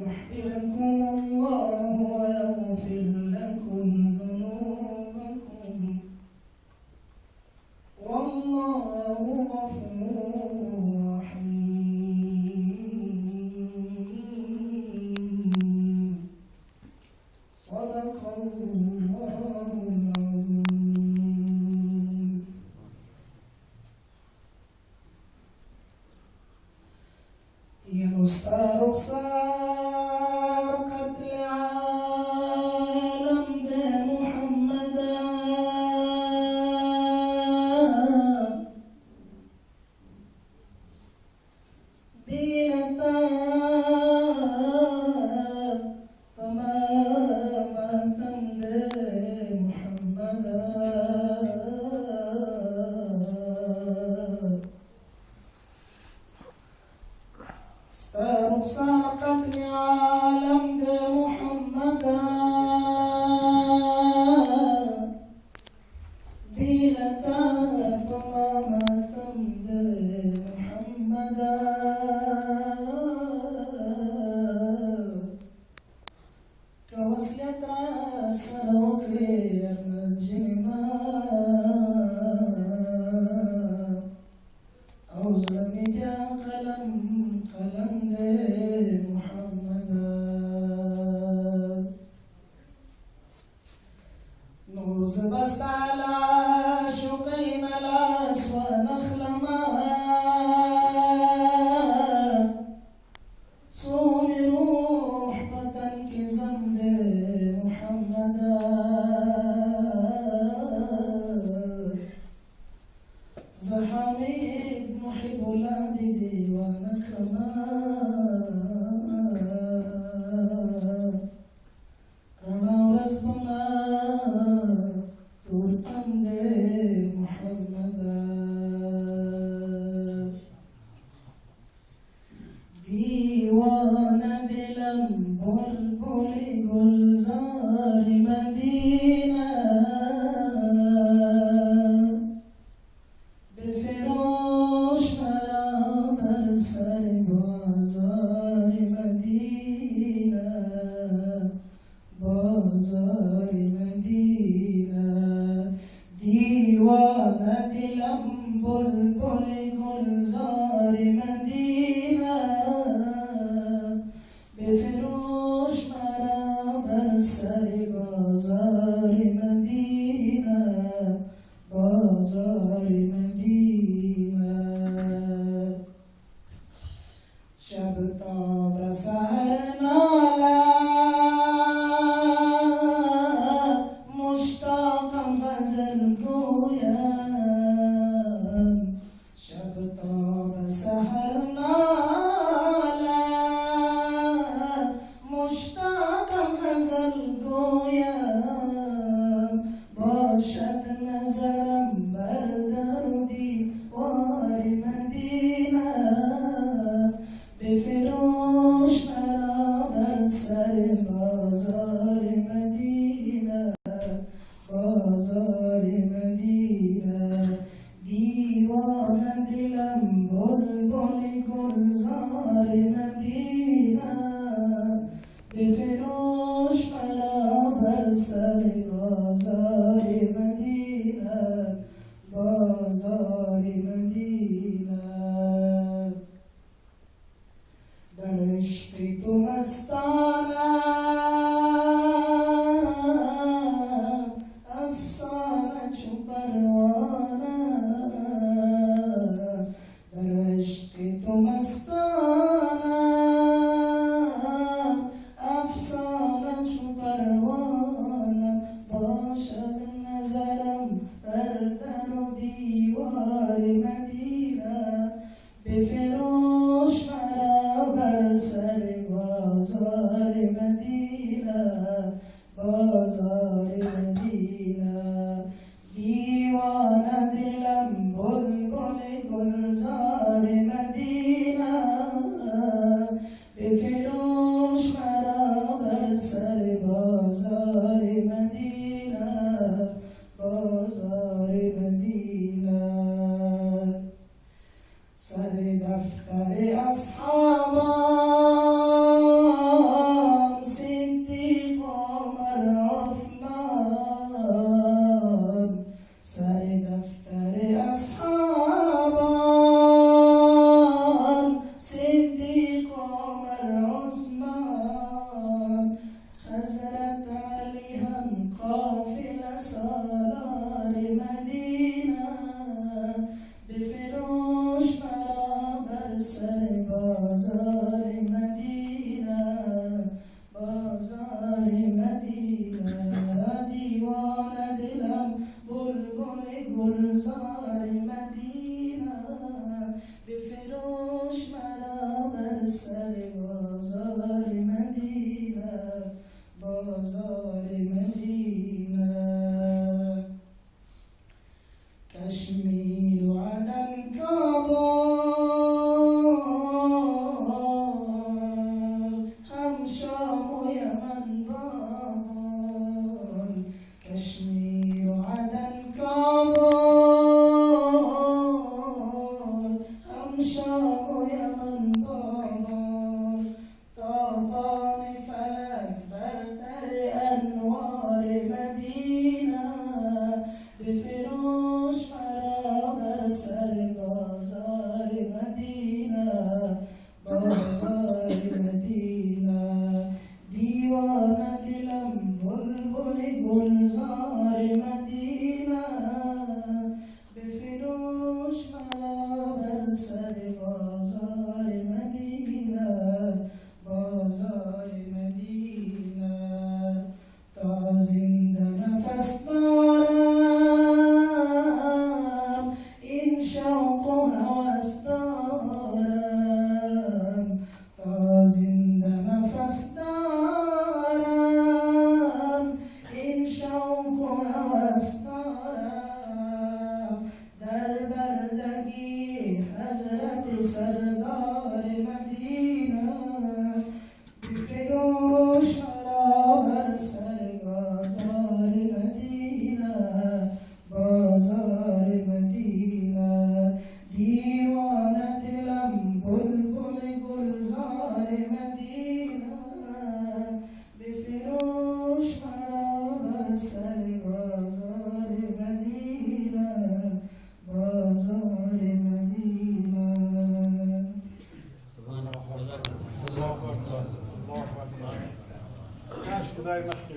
يحييكم الله ويغفر لكم ذنوبكم والله غفور رحيم. صدق الله العظيم. يستار قتل عالم ده محمدا بينتا فما ماتم ده محمدا ساقت عالم ده محمدا بيلتا فمامتم ده محمدا كوسلة سوقي الجنما أو زمجا قلم ده محمدا نوز بست على شقين الأسوى نخلما صوم روح بطن كزم ده محمدا زحاميد محبولlah ديوانا كمان رنا ورزبنا تورتم دي محمدا ديوانا دلم بلبل گلزار مدينة بفراش برابر سر بازار مدینه بازار مدینه دیوانه دلم بلبل گلزار مدینه بفراش برابر سر بازار مدینه بازار مدینه شب تا به سحر ناله مشتاقم غزل گویم شب تا به سحر ناله مشتاقم غزل گویم باشد نظرم بر در و دیوار مدینه بفروش مرا بر سر بازار مدینه بازار مدینه دیوانه دلم بلبل گلزار مدینه بفروش مرا بر سر بازار مدینه بازار مدینه در عشق تو مستانم افسانه چو پروانه در عشق تو مستانم افسانه چو پروانه باشد نظرم بر در و دیوار مدینه بفروش مرا بر سر بازار مدینه بازار مدینه دیوانه دلم بلبل گلزار مدینه بفروش مرا بر سر بازار مدینه بازار مدینه سر دفتر اصحابان بر سر بازار مدینه بازار مدینه Kaç kadar nasıl